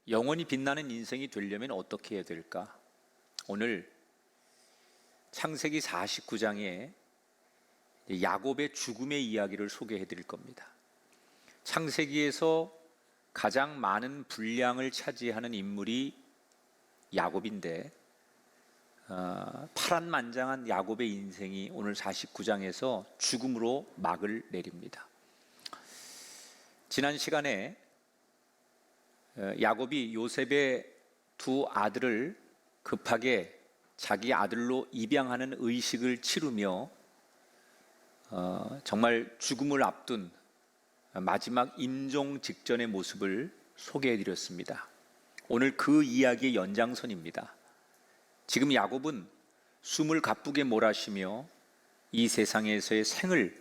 영원히 빛나는 인생이 되려면 어떻게 해야 될까? 오늘 창세기 49장에 야곱의 죽음의 이야기를 소개해 드릴 겁니다. 창세기에서 가장 많은 분량을 차지하는 인물이 야곱인데 파란만장한 야곱의 인생이 오늘 49장에서 죽음으로 막을 내립니다. 지난 시간에 야곱이 요셉의 두 아들을 급하게 자기 아들로 입양하는 의식을 치르며 정말 죽음을 앞둔 마지막 임종 직전의 모습을 소개해 드렸습니다. 오늘 그 이야기의 연장선입니다. 지금 야곱은 숨을 가쁘게 몰아쉬며 이 세상에서의 생을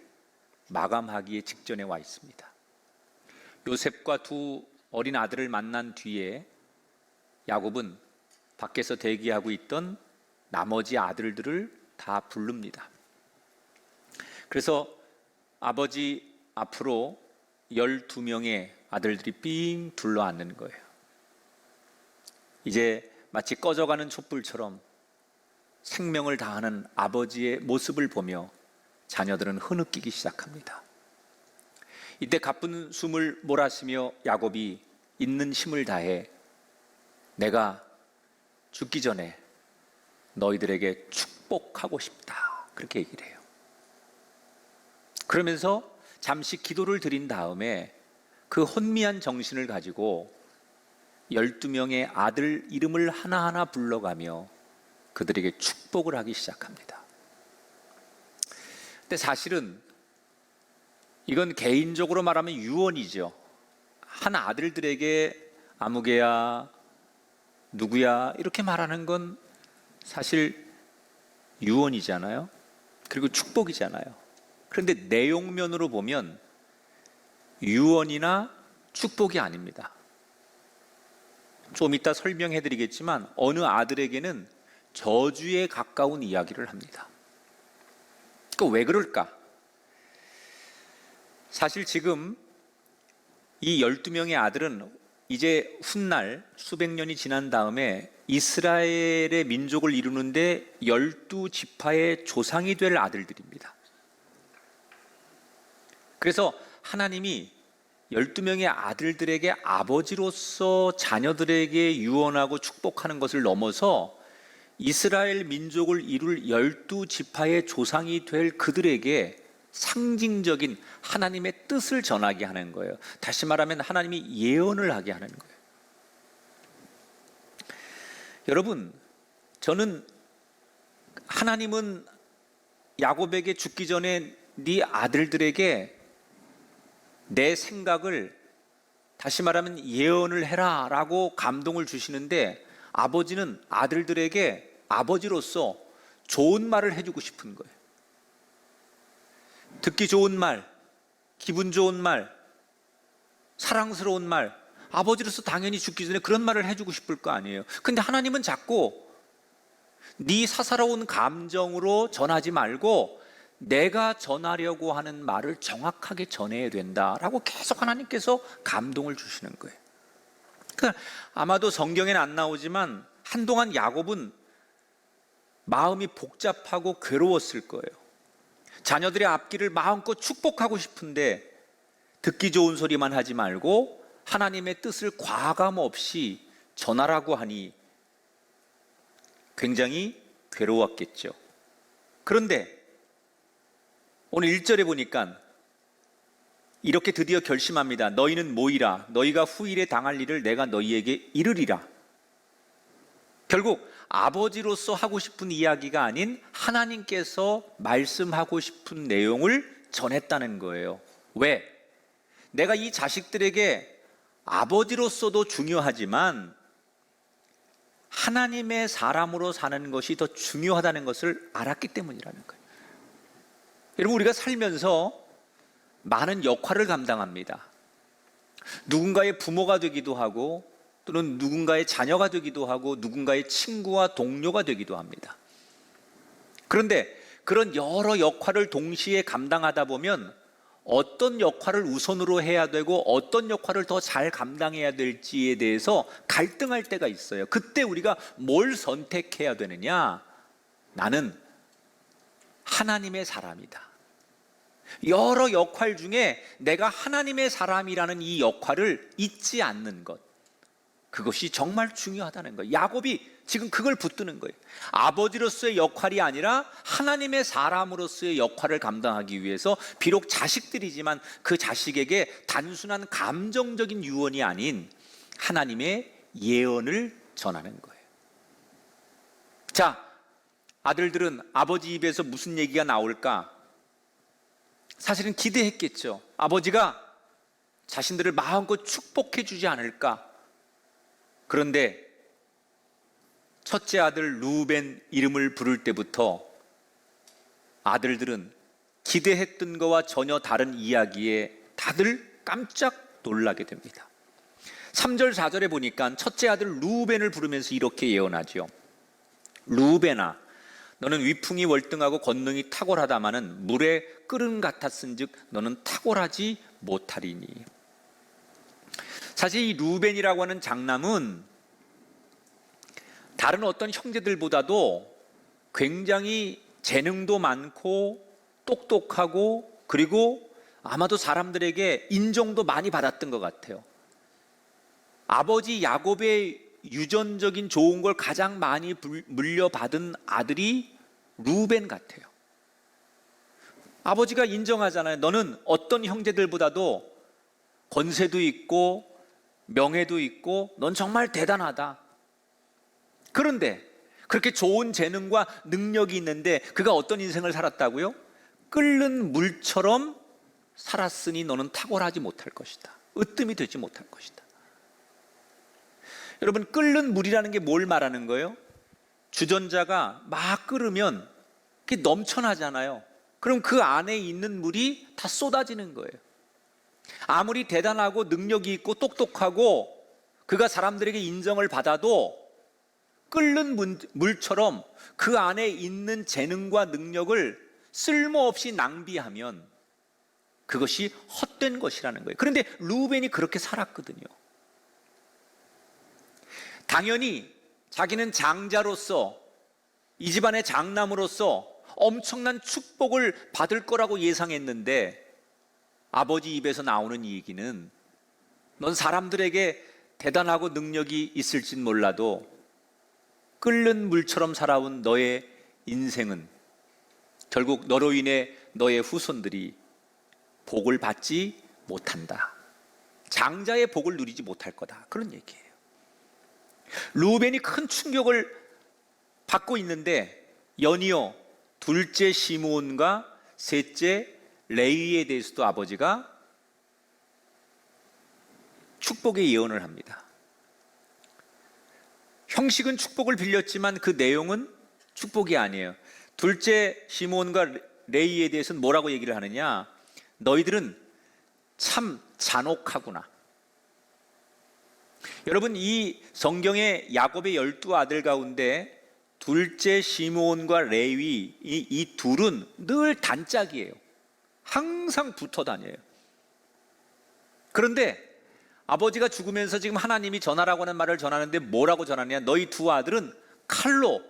마감하기에 직전에 와 있습니다. 요셉과 두 어린 아들을 만난 뒤에 야곱은 밖에서 대기하고 있던 나머지 아들들을 다 부릅니다. 그래서 아버지 앞으로 12명의 아들들이 삥 둘러앉는 거예요. 이제 마치 꺼져가는 촛불처럼 생명을 다하는 아버지의 모습을 보며 자녀들은 흐느끼기 시작합니다. 이때 가쁜 숨을 몰아쉬며 야곱이 있는 힘을 다해 내가 죽기 전에 너희들에게 축복하고 싶다, 그렇게 얘기를 해요. 그러면서 잠시 기도를 드린 다음에 그 혼미한 정신을 가지고 12명의 아들 이름을 하나하나 불러가며 그들에게 축복을 하기 시작합니다. 근데 사실은 이건 개인적으로 말하면 유언이죠. 한 아들들에게 아무개야, 누구야 이렇게 말하는 건 사실 유언이잖아요. 그리고 축복이잖아요. 그런데 내용면으로 보면 유언이나 축복이 아닙니다. 좀 이따 설명해 드리겠지만 어느 아들에게는 저주에 가까운 이야기를 합니다. 왜 그럴까? 사실 지금 이 12명의 아들은 이제 훗날 수백 년이 지난 다음에 이스라엘의 민족을 이루는데 12지파의 조상이 될 아들들입니다. 그래서 하나님이 12명의 아들들에게 아버지로서 자녀들에게 유언하고 축복하는 것을 넘어서 이스라엘 민족을 이룰 12지파의 조상이 될 그들에게 상징적인 하나님의 뜻을 전하게 하는 거예요. 다시 말하면 하나님이 예언을 하게 하는 거예요. 여러분, 저는 하나님은 야곱에게 죽기 전에 네 아들들에게 내 생각을, 다시 말하면 예언을 해라 라고 감동을 주시는데, 아버지는 아들들에게 아버지로서 좋은 말을 해주고 싶은 거예요. 듣기 좋은 말, 기분 좋은 말, 사랑스러운 말, 아버지로서 당연히 죽기 전에 그런 말을 해주고 싶을 거 아니에요. 근데 하나님은 자꾸 네 사사로운 감정으로 전하지 말고 내가 전하려고 하는 말을 정확하게 전해야 된다라고 계속 하나님께서 감동을 주시는 거예요. 그러니까 아마도 성경에는 안 나오지만 한동안 야곱은 마음이 복잡하고 괴로웠을 거예요. 자녀들의 앞길을 마음껏 축복하고 싶은데 듣기 좋은 소리만 하지 말고 하나님의 뜻을 과감 없이 전하라고 하니 굉장히 괴로웠겠죠. 그런데 오늘 1절에 보니까 이렇게 드디어 결심합니다. 너희는 모이라. 너희가 후일에 당할 일을 내가 너희에게 이르리라. 결국 아버지로서 하고 싶은 이야기가 아닌 하나님께서 말씀하고 싶은 내용을 전했다는 거예요. 왜? 내가 이 자식들에게 아버지로서도 중요하지만 하나님의 사람으로 사는 것이 더 중요하다는 것을 알았기 때문이라는 거예요. 여러분, 우리가 살면서 많은 역할을 감당합니다. 누군가의 부모가 되기도 하고 또는 누군가의 자녀가 되기도 하고 누군가의 친구와 동료가 되기도 합니다. 그런데 그런 여러 역할을 동시에 감당하다 보면 어떤 역할을 우선으로 해야 되고 어떤 역할을 더 잘 감당해야 될지에 대해서 갈등할 때가 있어요. 그때 우리가 뭘 선택해야 되느냐? 나는 하나님의 사람이다. 여러 역할 중에 내가 하나님의 사람이라는 이 역할을 잊지 않는 것, 그것이 정말 중요하다는 거예요. 야곱이 지금 그걸 붙드는 거예요. 아버지로서의 역할이 아니라 하나님의 사람으로서의 역할을 감당하기 위해서 비록 자식들이지만 그 자식에게 단순한 감정적인 유언이 아닌 하나님의 예언을 전하는 거예요. 자, 아들들은 아버지 입에서 무슨 얘기가 나올까? 사실은 기대했겠죠. 아버지가 자신들을 마음껏 축복해 주지 않을까? 그런데 첫째 아들 루벤 이름을 부를 때부터 아들들은 기대했던 것과 전혀 다른 이야기에 다들 깜짝 놀라게 됩니다. 3절 4절에 보니까 첫째 아들 루벤을 부르면서 이렇게 예언하죠. 루벤아, 너는 위풍이 월등하고 권능이 탁월하다마는 물의 끓음 같았은즉 너는 탁월하지 못하리니. 사실 이 루벤이라고 하는 장남은 다른 어떤 형제들보다도 굉장히 재능도 많고 똑똑하고 그리고 아마도 사람들에게 인정도 많이 받았던 것 같아요. 아버지 야곱의 유전적인 좋은 걸 가장 많이 물려받은 아들이 루벤 같아요. 아버지가 인정하잖아요. 너는 어떤 형제들보다도 권세도 있고 명예도 있고 넌 정말 대단하다. 그런데 그렇게 좋은 재능과 능력이 있는데 그가 어떤 인생을 살았다고요? 끓는 물처럼 살았으니 너는 탁월하지 못할 것이다. 으뜸이 되지 못할 것이다. 여러분, 끓는 물이라는 게 뭘 말하는 거예요? 주전자가 막 끓으면 그게 넘쳐나잖아요. 그럼 그 안에 있는 물이 다 쏟아지는 거예요. 아무리 대단하고 능력이 있고 똑똑하고 그가 사람들에게 인정을 받아도 끓는 물처럼 그 안에 있는 재능과 능력을 쓸모없이 낭비하면 그것이 헛된 것이라는 거예요. 그런데 루벤이 그렇게 살았거든요. 당연히 자기는 장자로서 이 집안의 장남으로서 엄청난 축복을 받을 거라고 예상했는데 아버지 입에서 나오는 이 얘기는 넌 사람들에게 대단하고 능력이 있을진 몰라도 끓는 물처럼 살아온 너의 인생은 결국 너로 인해 너의 후손들이 복을 받지 못한다. 장자의 복을 누리지 못할 거다. 그런 얘기예요. 루벤이 큰 충격을 받고 있는데 연이어 둘째 시므온과 셋째 레위에 대해서도 아버지가 축복의 예언을 합니다. 형식은 축복을 빌렸지만 그 내용은 축복이 아니에요. 둘째 시므온과 레위에 대해서는 뭐라고 얘기를 하느냐? 너희들은 참 잔혹하구나. 여러분, 이 성경의 야곱의 12아들 가운데 둘째 시므온과 레위 이 둘은 늘 단짝이에요. 항상 붙어 다녀요. 그런데 아버지가 죽으면서 지금 하나님이 전하라고 하는 말을 전하는데 뭐라고 전하느냐? 너희 두 아들은 칼로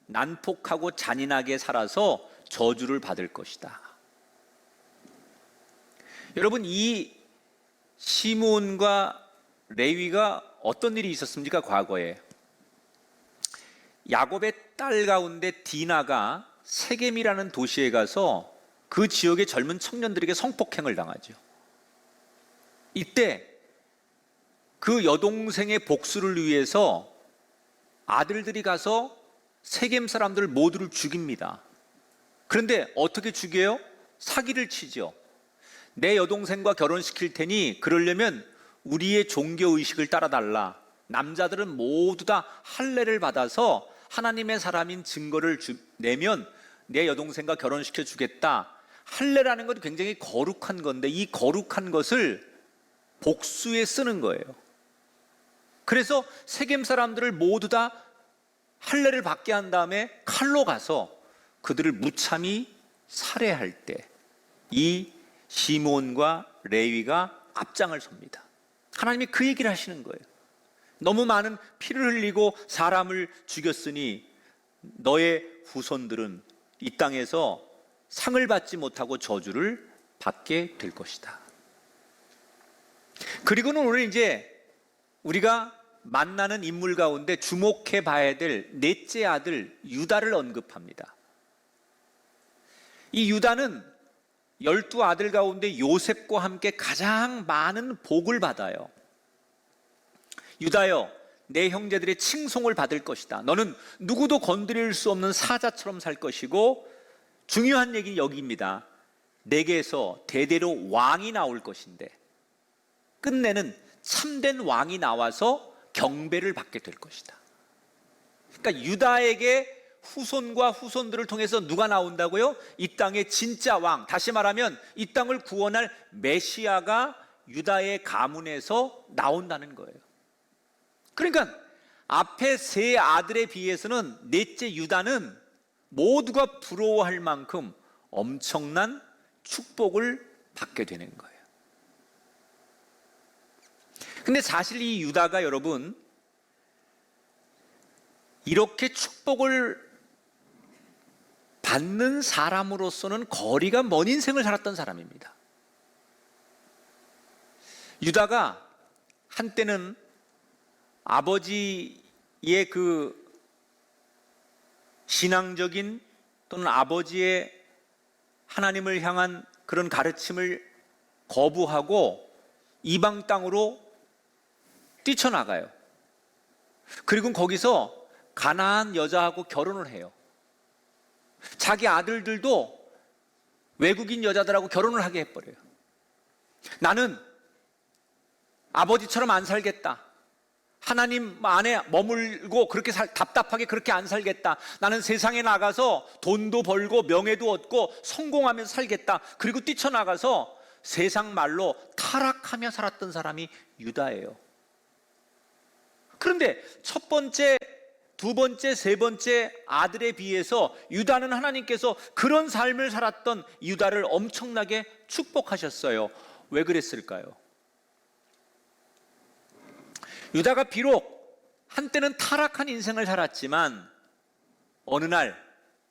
난폭하고 잔인하게 살아서 저주를 받을 것이다. 여러분, 이 시므온과 레위가 어떤 일이 있었습니까? 과거에 야곱의 딸 가운데 디나가 세겜이라는 도시에 가서 그 지역의 젊은 청년들에게 성폭행을 당하죠. 이때 그 여동생의 복수를 위해서 아들들이 가서 세겜 사람들 모두를 죽입니다. 그런데 어떻게 죽여요? 사기를 치죠. 내 여동생과 결혼시킬 테니 그러려면 우리의 종교의식을 따라달라. 남자들은 모두 다 할례를 받아서 하나님의 사람인 증거를 내면 내 여동생과 결혼시켜 주겠다. 할례라는 건 굉장히 거룩한 건데 이 거룩한 것을 복수에 쓰는 거예요. 그래서 세겜 사람들을 모두 다 할례를 받게 한 다음에 칼로 가서 그들을 무참히 살해할 때 이 시몬과 레위가 앞장을 섭니다. 하나님이 그 얘기를 하시는 거예요. 너무 많은 피를 흘리고 사람을 죽였으니 너의 후손들은 이 땅에서 상을 받지 못하고 저주를 받게 될 것이다. 그리고는 오늘 이제 우리가 만나는 인물 가운데 주목해 봐야 될 넷째 아들 유다를 언급합니다. 이 유다는 12아들 가운데 요셉과 함께 가장 많은 복을 받아요. 유다여, 내 형제들의 칭송을 받을 것이다. 너는 누구도 건드릴 수 없는 사자처럼 살 것이고, 중요한 얘기는 여기입니다. 내게서 대대로 왕이 나올 것인데, 끝내는 참된 왕이 나와서 경배를 받게 될 것이다. 그러니까 유다에게 후손과 후손들을 통해서 누가 나온다고요? 이 땅의 진짜 왕, 다시 말하면 이 땅을 구원할 메시아가 유다의 가문에서 나온다는 거예요. 그러니까 앞에 세 아들에 비해서는 넷째 유다는 모두가 부러워할 만큼 엄청난 축복을 받게 되는 거예요. 근데 사실 이 유다가 여러분 이렇게 축복을 받는 사람으로서는 거리가 먼 인생을 살았던 사람입니다. 유다가 한때는 아버지의 그 신앙적인 또는 아버지의 하나님을 향한 그런 가르침을 거부하고 이방 땅으로 뛰쳐나가요. 그리고 거기서 가나안 여자하고 결혼을 해요. 자기 아들들도 외국인 여자들하고 결혼을 하게 해버려요. 나는 아버지처럼 안 살겠다. 하나님 안에 머물고 그렇게 답답하게 그렇게 안 살겠다. 나는 세상에 나가서 돈도 벌고 명예도 얻고 성공하면서 살겠다. 그리고 뛰쳐나가서 세상 말로 타락하며 살았던 사람이 유다예요. 그런데 첫 번째, 두 번째, 세 번째 아들에 비해서 유다는 하나님께서 그런 삶을 살았던 유다를 엄청나게 축복하셨어요. 왜 그랬을까요? 유다가 비록 한때는 타락한 인생을 살았지만 어느 날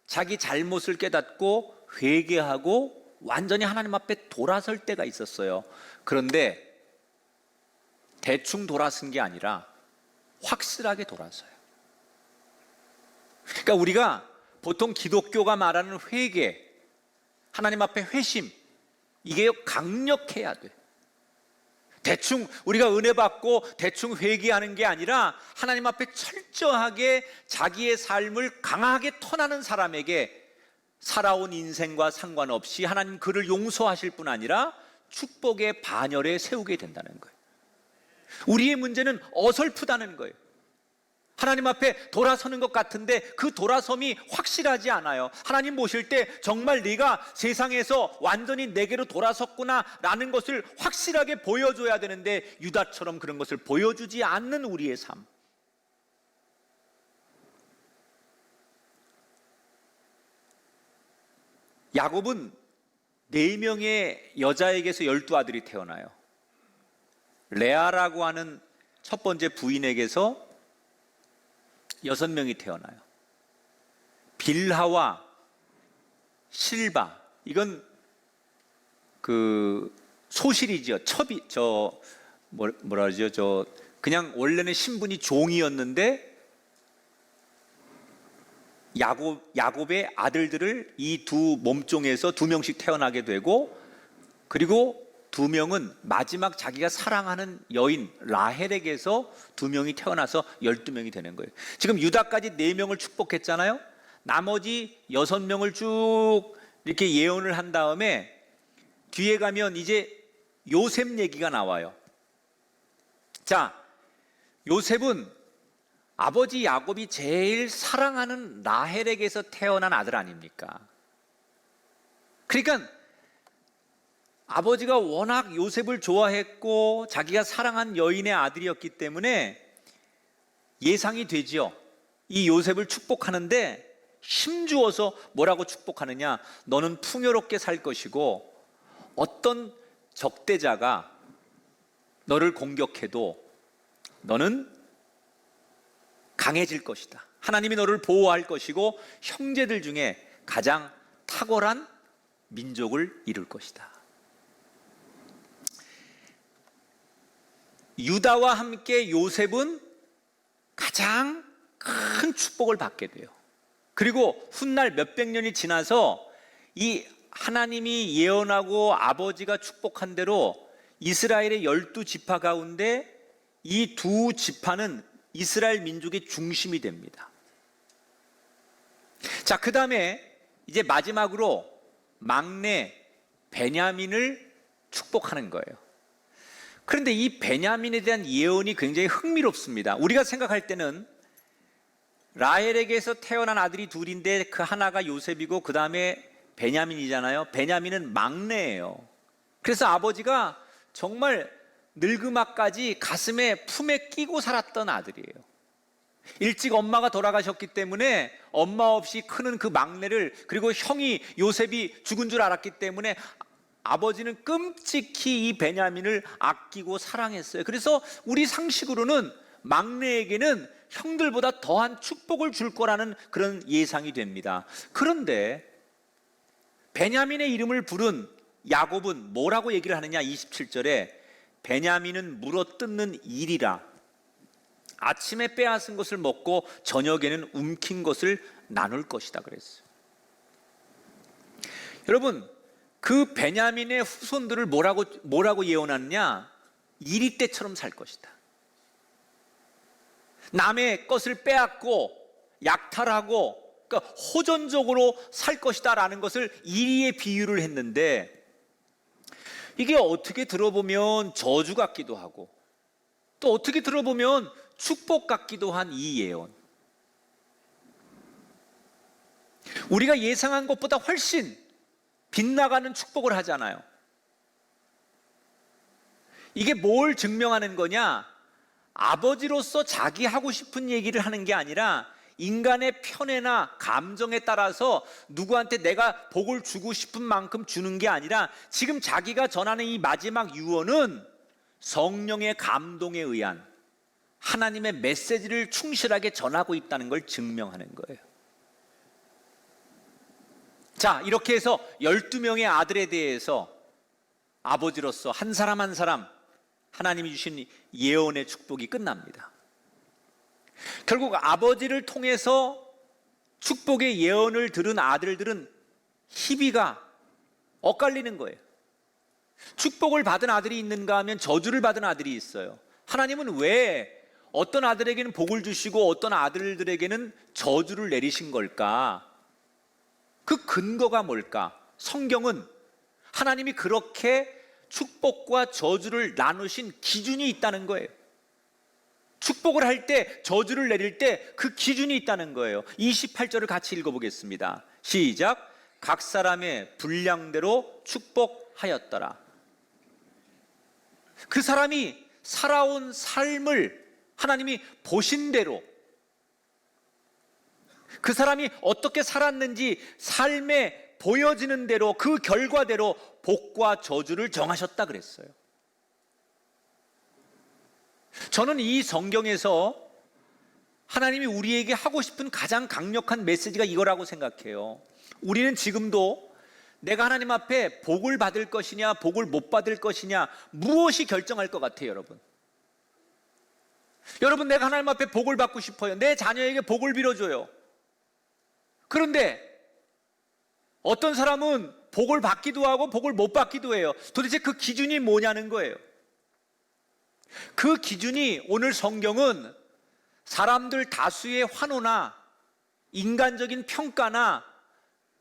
자기 잘못을 깨닫고 회개하고 완전히 하나님 앞에 돌아설 때가 있었어요. 그런데 대충 돌아선 게 아니라 확실하게 돌아서요. 그러니까 우리가 보통 기독교가 말하는 회개, 하나님 앞에 회심, 이게 강력해야 돼. 대충 우리가 은혜 받고 대충 회개하는 게 아니라 하나님 앞에 철저하게 자기의 삶을 강하게 터나는 사람에게 살아온 인생과 상관없이 하나님 그를 용서하실 뿐 아니라 축복의 반열에 세우게 된다는 거예요. 우리의 문제는 어설프다는 거예요. 하나님 앞에 돌아서는 것 같은데 그 돌아섬이 확실하지 않아요. 하나님 보실 때 정말 네가 세상에서 완전히 내게로 돌아섰구나 라는 것을 확실하게 보여줘야 되는데 유다처럼 그런 것을 보여주지 않는 우리의 삶. 야곱은 4명의 여자에게서 12아들이 태어나요. 레아라고 하는 첫 번째 부인에게서 6명이 태어나요. 빌하와 실바, 이건 그 소실이죠. 뭐라 그러죠? 그냥 원래는 신분이 종이었는데 야곱의 아들들을 이 두 몸종에서 2명씩 태어나게 되고, 그리고 2명은 마지막 자기가 사랑하는 여인 라헬에게서 2명이 태어나서 12명이 되는 거예요. 지금 유다까지 4명을 축복했잖아요. 나머지 6명을 쭉 이렇게 예언을 한 다음에 뒤에 가면 이제 요셉 얘기가 나와요. 자, 요셉은 아버지 야곱이 제일 사랑하는 라헬에게서 태어난 아들 아닙니까? 그러니까 아버지가 워낙 요셉을 좋아했고 자기가 사랑한 여인의 아들이었기 때문에 예상이 되지요. 이 요셉을 축복하는데 힘주어서 뭐라고 축복하느냐? 너는 풍요롭게 살 것이고 어떤 적대자가 너를 공격해도 너는 강해질 것이다. 하나님이 너를 보호할 것이고 형제들 중에 가장 탁월한 민족을 이룰 것이다. 유다와 함께 요셉은 가장 큰 축복을 받게 돼요. 그리고 훗날 몇백 년이 지나서 이 하나님이 예언하고 아버지가 축복한 대로 이스라엘의 12지파 가운데 이 두 지파는 이스라엘 민족의 중심이 됩니다. 자, 그 다음에 이제 마지막으로 막내 베냐민을 축복하는 거예요. 그런데 이 베냐민에 대한 예언이 굉장히 흥미롭습니다. 우리가 생각할 때는 라헬에게서 태어난 아들이 둘인데 그 하나가 요셉이고 그 다음에 베냐민이잖아요. 베냐민은 막내예요. 그래서 아버지가 정말 늙음아까지 가슴에 품에 끼고 살았던 아들이에요. 일찍 엄마가 돌아가셨기 때문에 엄마 없이 크는 그 막내를, 그리고 형이 요셉이 죽은 줄 알았기 때문에 아버지는 끔찍히 이 베냐민을 아끼고 사랑했어요. 그래서 우리 상식으로는 막내에게는 형들보다 더한 축복을 줄 거라는 그런 예상이 됩니다. 그런데 베냐민의 이름을 부른 야곱은 뭐라고 얘기를 하느냐? 27절에 베냐민은 물어뜯는 일이라 아침에 빼앗은 것을 먹고 저녁에는 움킨 것을 나눌 것이다 그랬어요. 여러분, 그 베냐민의 후손들을 뭐라고 예언하느냐? 이리떼처럼 살 것이다. 남의 것을 빼앗고 약탈하고, 그러니까 호전적으로 살 것이다 라는 것을 이리에 비유를 했는데, 이게 어떻게 들어보면 저주 같기도 하고 또 어떻게 들어보면 축복 같기도 한 이 예언, 우리가 예상한 것보다 훨씬 빗나가는 축복을 하잖아요. 이게 뭘 증명하는 거냐? 아버지로서 자기 하고 싶은 얘기를 하는 게 아니라 인간의 편애나 감정에 따라서 누구한테 내가 복을 주고 싶은 만큼 주는 게 아니라 지금 자기가 전하는 이 마지막 유언은 성령의 감동에 의한 하나님의 메시지를 충실하게 전하고 있다는 걸 증명하는 거예요. 자, 이렇게 해서 12명의 아들에 대해서 아버지로서 한 사람 한 사람 하나님이 주신 예언의 축복이 끝납니다. 결국 아버지를 통해서 축복의 예언을 들은 아들들은 희비가 엇갈리는 거예요. 축복을 받은 아들이 있는가 하면 저주를 받은 아들이 있어요. 하나님은 왜 어떤 아들에게는 복을 주시고 어떤 아들들에게는 저주를 내리신 걸까? 그 근거가 뭘까? 성경은 하나님이 그렇게 축복과 저주를 나누신 기준이 있다는 거예요. 축복을 할 때, 저주를 내릴 때 그 기준이 있다는 거예요. 28절을 같이 읽어보겠습니다. 시작. 각 사람의 분량대로 축복하였더라. 그 사람이 살아온 삶을 하나님이 보신 대로, 그 사람이 어떻게 살았는지 삶에 보여지는 대로, 그 결과대로 복과 저주를 정하셨다 그랬어요. 저는 이 성경에서 하나님이 우리에게 하고 싶은 가장 강력한 메시지가 이거라고 생각해요. 우리는 지금도 내가 하나님 앞에 복을 받을 것이냐 복을 못 받을 것이냐 무엇이 결정할 것 같아요, 여러분? 여러분, 내가 하나님 앞에 복을 받고 싶어요. 내 자녀에게 복을 빌어줘요. 그런데 어떤 사람은 복을 받기도 하고 복을 못 받기도 해요. 도대체 그 기준이 뭐냐는 거예요. 그 기준이 오늘 성경은 사람들 다수의 환호나 인간적인 평가나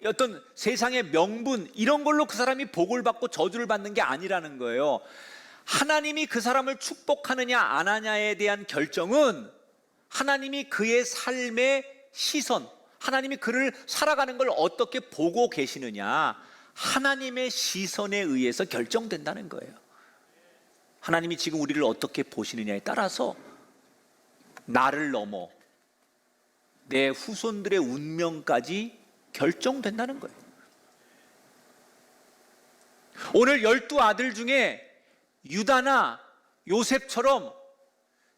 어떤 세상의 명분, 이런 걸로 그 사람이 복을 받고 저주를 받는 게 아니라는 거예요. 하나님이 그 사람을 축복하느냐 안 하냐에 대한 결정은 하나님이 그의 삶의 시선, 하나님이 그를 살아가는 걸 어떻게 보고 계시느냐, 하나님의 시선에 의해서 결정된다는 거예요. 하나님이 지금 우리를 어떻게 보시느냐에 따라서 나를 넘어 내 후손들의 운명까지 결정된다는 거예요. 오늘 12아들 중에 유다나 요셉처럼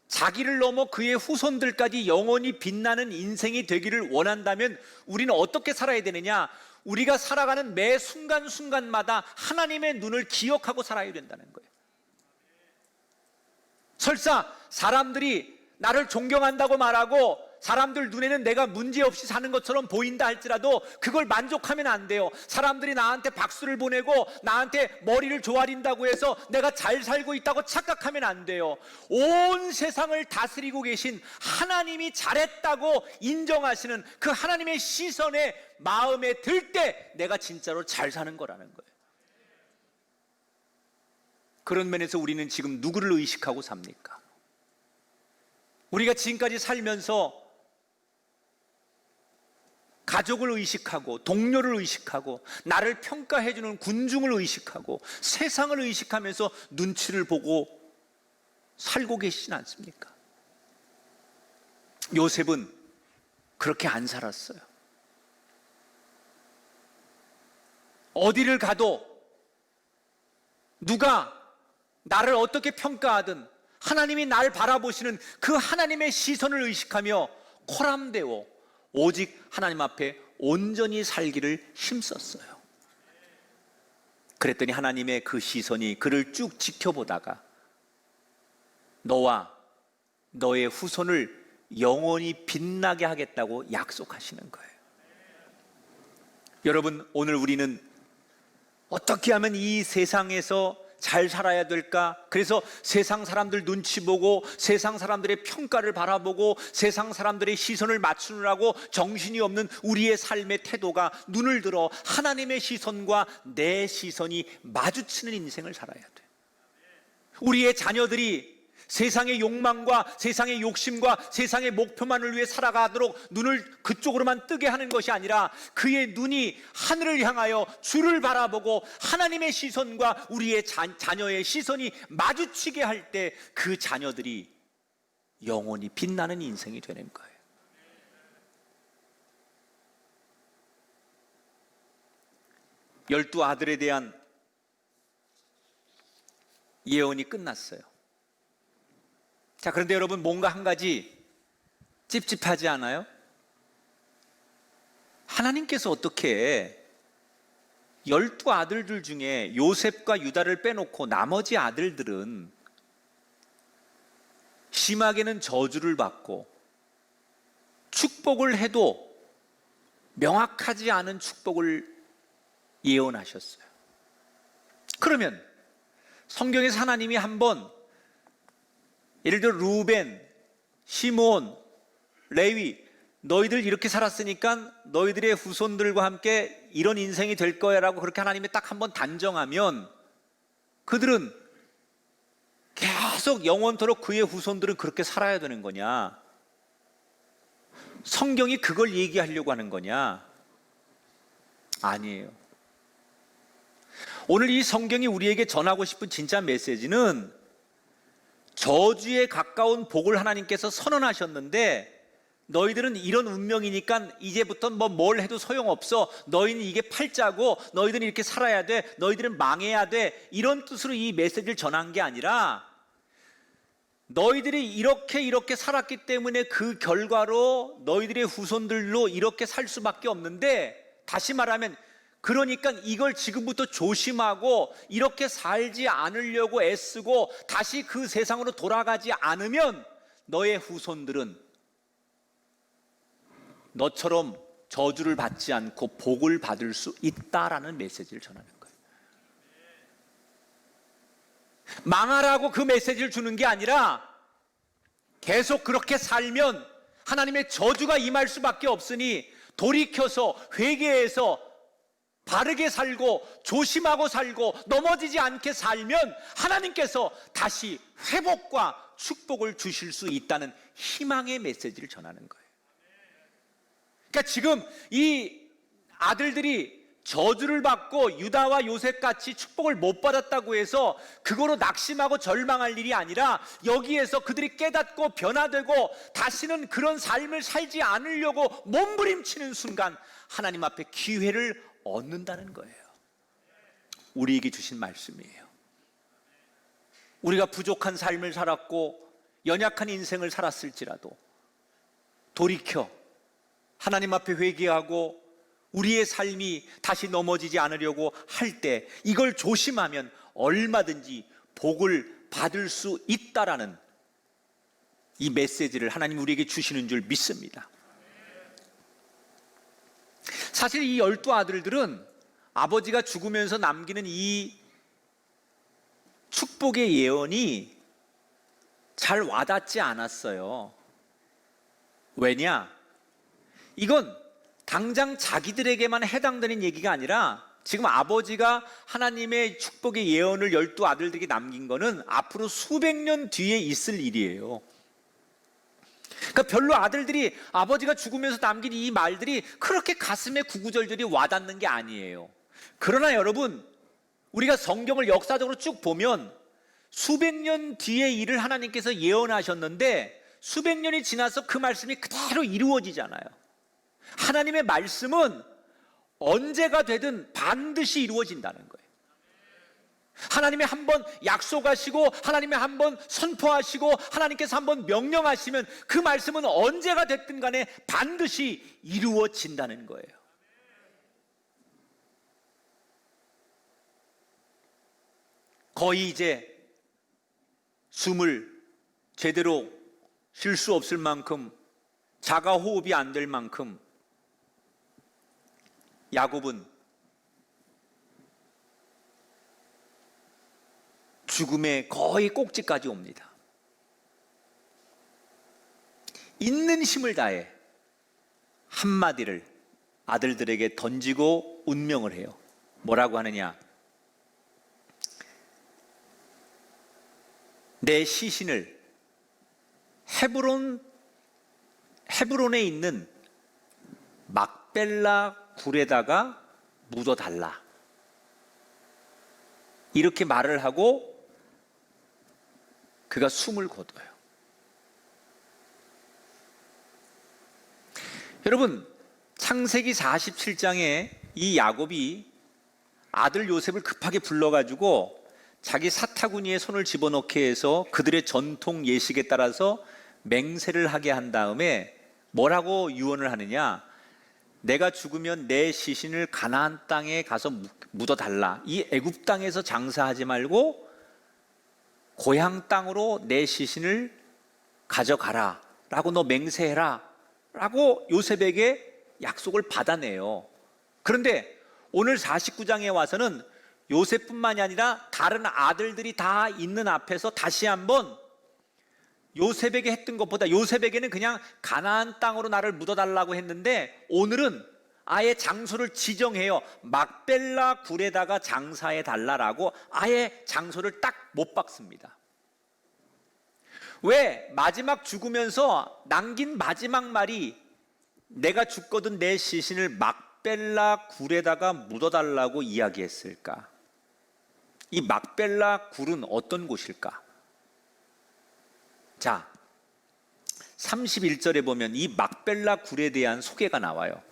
자기를 넘어 그의 후손들까지 영원히 빛나는 인생이 되기를 원한다면 우리는 어떻게 살아야 되느냐? 우리가 살아가는 매 순간순간마다 하나님의 눈을 기억하고 살아야 된다는 거예요. 설사 사람들이 나를 존경한다고 말하고 사람들 눈에는 내가 문제없이 사는 것처럼 보인다 할지라도 그걸 만족하면 안 돼요. 사람들이 나한테 박수를 보내고 나한테 머리를 조아린다고 해서 내가 잘 살고 있다고 착각하면 안 돼요. 온 세상을 다스리고 계신 하나님이 잘했다고 인정하시는 그 하나님의 시선에 마음에 들 때 내가 진짜로 잘 사는 거라는 거예요. 그런 면에서 우리는 지금 누구를 의식하고 삽니까? 우리가 지금까지 살면서 가족을 의식하고 동료를 의식하고 나를 평가해주는 군중을 의식하고 세상을 의식하면서 눈치를 보고 살고 계시진 않습니까? 요셉은 그렇게 안 살았어요. 어디를 가도 누가 나를 어떻게 평가하든 하나님이 날 바라보시는 그 하나님의 시선을 의식하며 코람되어 오직 하나님 앞에 온전히 살기를 힘썼어요. 그랬더니 하나님의 그 시선이 그를 쭉 지켜보다가 너와 너의 후손을 영원히 빛나게 하겠다고 약속하시는 거예요. 여러분, 오늘 우리는 어떻게 하면 이 세상에서 잘 살아야 될까? 그래서 세상 사람들 눈치 보고 세상 사람들의 평가를 바라보고 세상 사람들의 시선을 맞추느라고 정신이 없는 우리의 삶의 태도가 눈을 들어 하나님의 시선과 내 시선이 마주치는 인생을 살아야 돼. 우리의 자녀들이 세상의 욕망과 세상의 욕심과 세상의 목표만을 위해 살아가도록 눈을 그쪽으로만 뜨게 하는 것이 아니라 그의 눈이 하늘을 향하여 주를 바라보고 하나님의 시선과 우리의 자녀의 시선이 마주치게 할 때 그 자녀들이 영원히 빛나는 인생이 되는 거예요. 열두 아들에 대한 예언이 끝났어요. 자, 그런데 여러분, 뭔가 한 가지 찝찝하지 않아요? 하나님께서 어떻게 12아들들 중에 요셉과 유다를 빼놓고 나머지 아들들은 심하게는 저주를 받고 축복을 해도 명확하지 않은 축복을 예언하셨어요? 그러면 성경에서 하나님이 한번 예를 들어 루벤, 시므온, 레위, 너희들 이렇게 살았으니까 너희들의 후손들과 함께 이런 인생이 될 거야 라고 그렇게 하나님이 딱 한번 단정하면 그들은 계속 영원토록 그의 후손들은 그렇게 살아야 되는 거냐? 성경이 그걸 얘기하려고 하는 거냐? 아니에요. 오늘 이 성경이 우리에게 전하고 싶은 진짜 메시지는 저주에 가까운 복을 하나님께서 선언하셨는데 너희들은 이런 운명이니까 이제부터 뭘 해도 소용없어. 너희는 이게 팔자고 너희들은 이렇게 살아야 돼. 너희들은 망해야 돼. 이런 뜻으로 이 메시지를 전한 게 아니라 너희들이 이렇게 살았기 때문에 그 결과로 너희들의 후손들로 이렇게 살 수밖에 없는데, 다시 말하면 그러니까 이걸 지금부터 조심하고 이렇게 살지 않으려고 애쓰고 다시 그 세상으로 돌아가지 않으면 너의 후손들은 너처럼 저주를 받지 않고 복을 받을 수 있다라는 메시지를 전하는 거예요. 망하라고 그 메시지를 주는 게 아니라 계속 그렇게 살면 하나님의 저주가 임할 수밖에 없으니 돌이켜서 회개해서 바르게 살고 조심하고 살고 넘어지지 않게 살면 하나님께서 다시 회복과 축복을 주실 수 있다는 희망의 메시지를 전하는 거예요. 그러니까 지금 이 아들들이 저주를 받고 유다와 요셉같이 축복을 못 받았다고 해서 그거로 낙심하고 절망할 일이 아니라 여기에서 그들이 깨닫고 변화되고 다시는 그런 삶을 살지 않으려고 몸부림치는 순간 하나님 앞에 기회를 얻는다는 거예요. 우리에게 주신 말씀이에요. 우리가 부족한 삶을 살았고 연약한 인생을 살았을지라도 돌이켜 하나님 앞에 회개하고 우리의 삶이 다시 넘어지지 않으려고 할 때 이걸 조심하면 얼마든지 복을 받을 수 있다라는 이 메시지를 하나님 우리에게 주시는 줄 믿습니다. 사실 이 12아들들은 아버지가 죽으면서 남기는 이 축복의 예언이 잘 와닿지 않았어요. 왜냐? 이건 당장 자기들에게만 해당되는 얘기가 아니라 지금 아버지가 하나님의 축복의 예언을 12아들들에게 남긴 거는 앞으로 수백 년 뒤에 있을 일이에요. 그러니까 별로 아들들이 아버지가 죽으면서 남긴 이 말들이 그렇게 가슴에 구구절절이 와닿는 게 아니에요. 그러나 여러분, 우리가 성경을 역사적으로 쭉 보면 수백 년 뒤의 일을 하나님께서 예언하셨는데 수백 년이 지나서 그 말씀이 그대로 이루어지잖아요. 하나님의 말씀은 언제가 되든 반드시 이루어진다는 거예요. 하나님이 한번 약속하시고 하나님이 한번 선포하시고 하나님께서 한번 명령하시면 그 말씀은 언제가 됐든 간에 반드시 이루어진다는 거예요. 거의 이제 숨을 제대로 쉴 수 없을 만큼 자가 호흡이 안 될 만큼 야곱은 죽음의 거의 꼭지까지 옵니다. 있는 힘을 다해 한마디를 아들들에게 던지고 운명을 해요. 뭐라고 하느냐? 내 시신을 헤브론에 있는 막벨라 굴에다가 묻어달라. 이렇게 말을 하고 그가 숨을 거둬요. 여러분, 창세기 47장에 이 야곱이 아들 요셉을 급하게 불러가지고 자기 사타구니에 손을 집어넣게 해서 그들의 전통 예식에 따라서 맹세를 하게 한 다음에 뭐라고 유언을 하느냐? 내가 죽으면 내 시신을 가나안 땅에 가서 묻어달라. 이 애굽 땅에서 장사하지 말고 고향 땅으로 내 시신을 가져가라 라고 너 맹세해라 라고 요셉에게 약속을 받아내요. 그런데 오늘 49장에 와서는 요셉뿐만이 아니라 다른 아들들이 다 있는 앞에서 다시 한번 요셉에게 했던 것보다 요셉에게는 그냥 가나안 땅으로 나를 묻어달라고 했는데 오늘은 아예 장소를 지정해요. 막벨라 굴에다가 장사해 달라라고 아예 장소를 딱 못 박습니다. 왜? 마지막 죽으면서 남긴 마지막 말이 내가 죽거든 내 시신을 막벨라 굴에다가 묻어달라고 이야기했을까? 이 막벨라 굴은 어떤 곳일까? 자, 31절에 보면 이 막벨라 굴에 대한 소개가 나와요.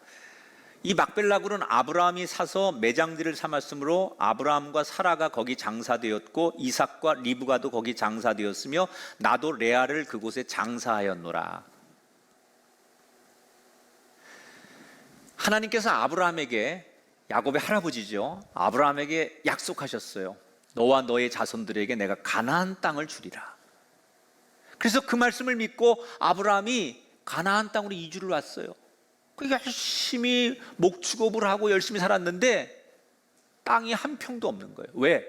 이 막벨라 굴은 아브라함이 사서 매장지를 삼았으므로 아브라함과 사라가 거기 장사되었고 이삭과 리브가도 거기 장사되었으며 나도 레아를 그곳에 장사하였노라. 하나님께서 아브라함에게, 야곱의 할아버지죠, 아브라함에게 약속하셨어요. 너와 너의 자손들에게 내가 가나안 땅을 주리라. 그래서 그 말씀을 믿고 아브라함이 가나안 땅으로 이주를 왔어요. 열심히 목축업을 하고 열심히 살았는데 땅이 한 평도 없는 거예요. 왜?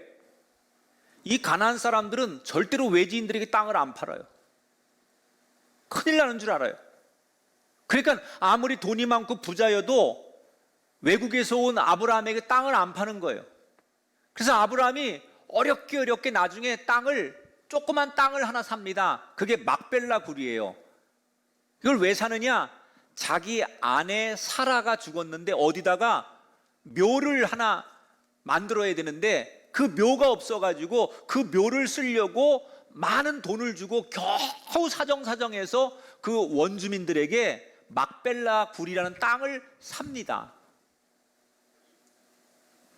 이 가나안 사람들은 절대로 외지인들에게 땅을 안 팔아요. 큰일 나는 줄 알아요. 그러니까 아무리 돈이 많고 부자여도 외국에서 온 아브라함에게 땅을 안 파는 거예요. 그래서 아브라함이 어렵게 나중에 조그만 땅을 하나 삽니다. 그게 막벨라 굴이에요. 이걸 왜 사느냐? 자기 아내 사라가 죽었는데 어디다가 묘를 하나 만들어야 되는데 그 묘가 없어가지고 그 묘를 쓰려고 많은 돈을 주고 겨우 사정사정해서 그 원주민들에게 막벨라 굴이라는 땅을 삽니다.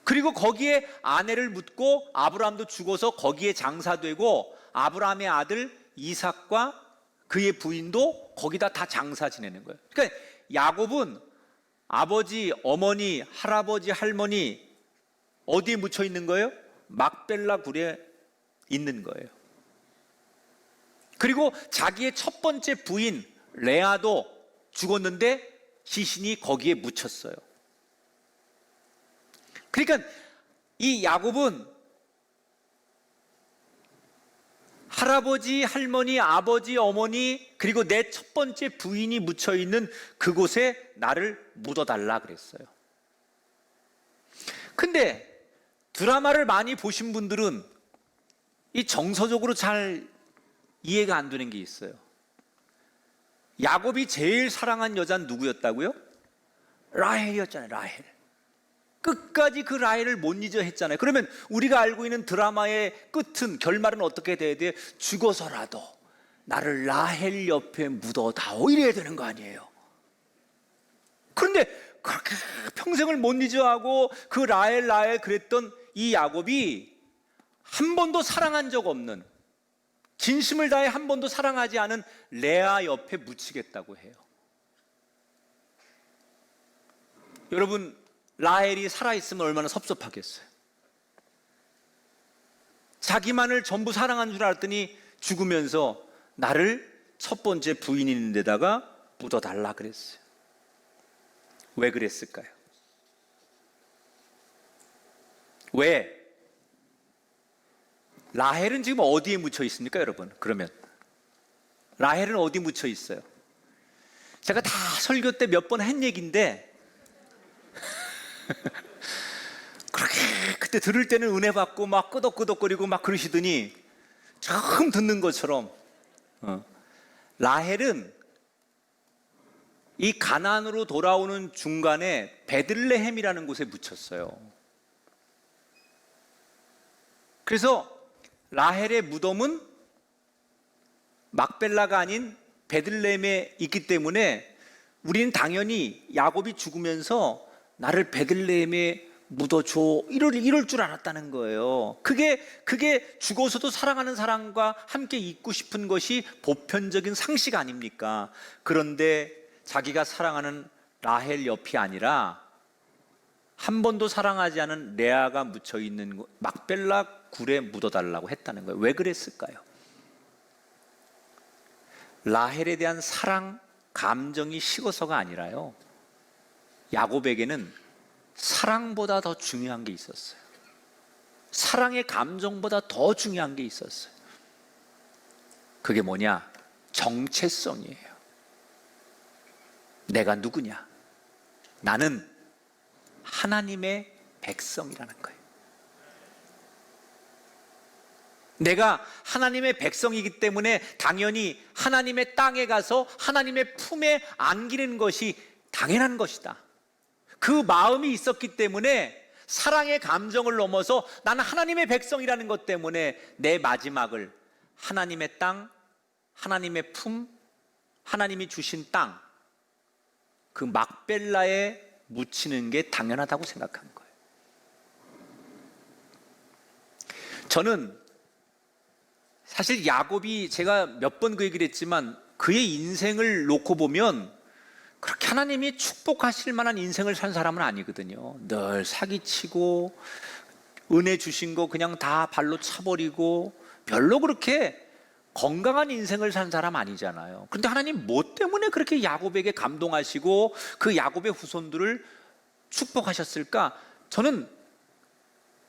그리고 거기에 아내를 묻고 아브라함도 죽어서 거기에 장사되고 아브라함의 아들 이삭과 그의 부인도 거기다 다 장사 지내는 거예요. 그러니까 야곱은 아버지, 어머니, 할아버지, 할머니 어디에 묻혀 있는 거예요? 막벨라 굴에 있는 거예요. 그리고 자기의 첫 번째 부인 레아도 죽었는데 시신이 거기에 묻혔어요. 그러니까 이 야곱은 할아버지, 할머니, 아버지, 어머니 그리고 내 첫 번째 부인이 묻혀 있는 그곳에 나를 묻어달라 그랬어요. 근데 드라마를 많이 보신 분들은 이 정서적으로 잘 이해가 안 되는 게 있어요. 야곱이 제일 사랑한 여자는 누구였다고요? 라헬이었잖아요. 라헬. 끝까지 그 라헬을 못 잊어 했잖아요. 그러면 우리가 알고 있는 드라마의 끝은, 결말은 어떻게 돼야 돼요? 죽어서라도 나를 라헬 옆에 묻어다오 이래야 되는 거 아니에요. 그런데 그렇게 평생을 못 잊어하고 그 라헬 그랬던 이 야곱이 한 번도 사랑한 적 없는, 진심을 다해 한 번도 사랑하지 않은 레아 옆에 묻히겠다고 해요. 여러분, 라헬이 살아있으면 얼마나 섭섭하겠어요. 자기만을 전부 사랑한 줄 알았더니 죽으면서 나를 첫 번째 부인이 있는 데다가 묻어달라 그랬어요. 왜 그랬을까요? 왜? 라헬은 지금 어디에 묻혀 있습니까, 여러분? 그러면 라헬은 어디 묻혀 있어요? 제가 다 설교 때 몇 번 한 얘기인데 그렇게 그때 들을 때는 은혜 받고 막 끄덕끄덕거리고 막 그러시더니 처음 듣는 것처럼 라헬은 이 가나안으로 돌아오는 중간에 베들레헴이라는 곳에 묻혔어요. 그래서 라헬의 무덤은 막벨라가 아닌 베들레헴에 있기 때문에 우리는 당연히 야곱이 죽으면서 나를 베들레헴에 묻어줘 이럴 줄 알았다는 거예요. 그게 죽어서도 사랑하는 사람과 함께 있고 싶은 것이 보편적인 상식 아닙니까? 그런데 자기가 사랑하는 라헬 옆이 아니라 한 번도 사랑하지 않은 레아가 묻혀 있는 막벨라 굴에 묻어달라고 했다는 거예요. 왜 그랬을까요? 라헬에 대한 사랑, 감정이 식어서가 아니라요, 야곱에게는 사랑보다 더 중요한 게 있었어요. 사랑의 감정보다 더 중요한 게 있었어요. 그게 뭐냐? 정체성이에요. 내가 누구냐? 나는 하나님의 백성이라는 거예요. 내가 하나님의 백성이기 때문에 당연히 하나님의 땅에 가서 하나님의 품에 안기는 것이 당연한 것이다. 그 마음이 있었기 때문에 사랑의 감정을 넘어서 나는 하나님의 백성이라는 것 때문에 내 마지막을 하나님의 땅, 하나님의 품, 하나님이 주신 땅, 그 막벨라에 묻히는 게 당연하다고 생각한 거예요. 저는 사실 야곱이, 제가 몇 번 그 얘기를 했지만 그의 인생을 놓고 보면 그렇게 하나님이 축복하실 만한 인생을 산 사람은 아니거든요. 늘 사기치고 은혜 주신 거 그냥 다 발로 차버리고 별로 그렇게 건강한 인생을 산 사람 아니잖아요. 그런데 하나님 뭐 때문에 그렇게 야곱에게 감동하시고 그 야곱의 후손들을 축복하셨을까? 저는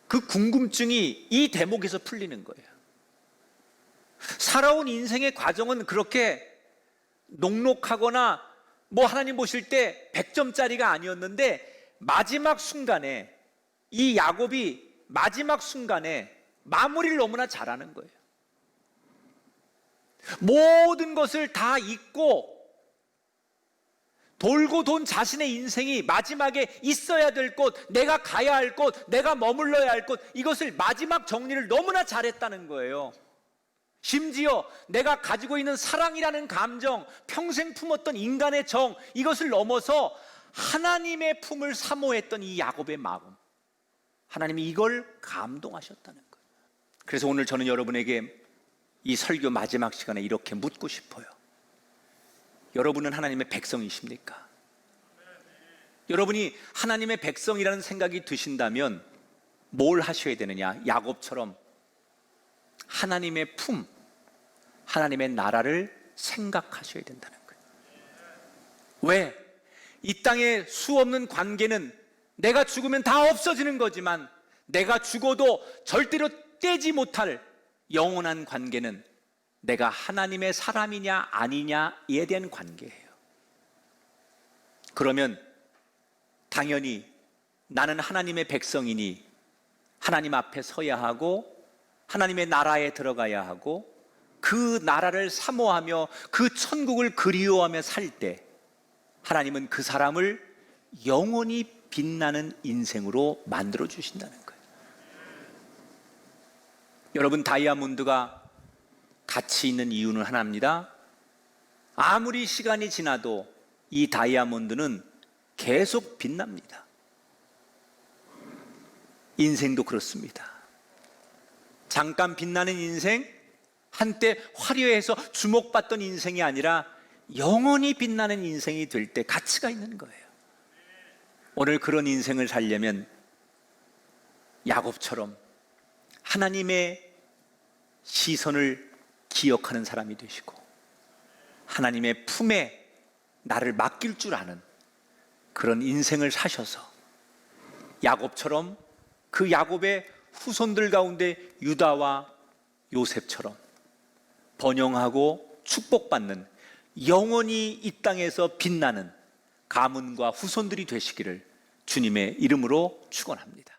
그 궁금증이 이 대목에서 풀리는 거예요. 살아온 인생의 과정은 그렇게 녹록하거나 뭐 하나님 보실 때 100점짜리가 아니었는데 마지막 순간에 이 야곱이 마지막 순간에 마무리를 너무나 잘하는 거예요. 모든 것을 다 잊고 돌고 돈 자신의 인생이 마지막에 있어야 될 곳, 내가 가야 할 곳, 내가 머물러야 할 곳, 이것을 마지막 정리를 너무나 잘했다는 거예요. 심지어 내가 가지고 있는 사랑이라는 감정, 평생 품었던 인간의 정, 이것을 넘어서 하나님의 품을 사모했던 이 야곱의 마음, 하나님이 이걸 감동하셨다는 거예요. 그래서 오늘 저는 여러분에게 이 설교 마지막 시간에 이렇게 묻고 싶어요. 여러분은 하나님의 백성이십니까? 여러분이 하나님의 백성이라는 생각이 드신다면 뭘 하셔야 되느냐? 야곱처럼 하나님의 품, 하나님의 나라를 생각하셔야 된다는 거예요. 왜? 이 땅의 수없는 관계는 내가 죽으면 다 없어지는 거지만 내가 죽어도 절대로 떼지 못할 영원한 관계는 내가 하나님의 사람이냐 아니냐에 대한 관계예요. 그러면 당연히 나는 하나님의 백성이니 하나님 앞에 서야 하고 하나님의 나라에 들어가야 하고 그 나라를 사모하며 그 천국을 그리워하며 살 때 하나님은 그 사람을 영원히 빛나는 인생으로 만들어 주신다는 거예요. 여러분, 다이아몬드가 가치 있는 이유는 하나입니다. 아무리 시간이 지나도 이 다이아몬드는 계속 빛납니다. 인생도 그렇습니다. 잠깐 빛나는 인생, 한때 화려해서 주목받던 인생이 아니라 영원히 빛나는 인생이 될 때 가치가 있는 거예요. 오늘 그런 인생을 살려면 야곱처럼 하나님의 시선을 기억하는 사람이 되시고 하나님의 품에 나를 맡길 줄 아는 그런 인생을 사셔서 야곱처럼 그 야곱의 후손들 가운데 유다와 요셉처럼 번영하고 축복받는 영원히 이 땅에서 빛나는 가문과 후손들이 되시기를 주님의 이름으로 축원합니다.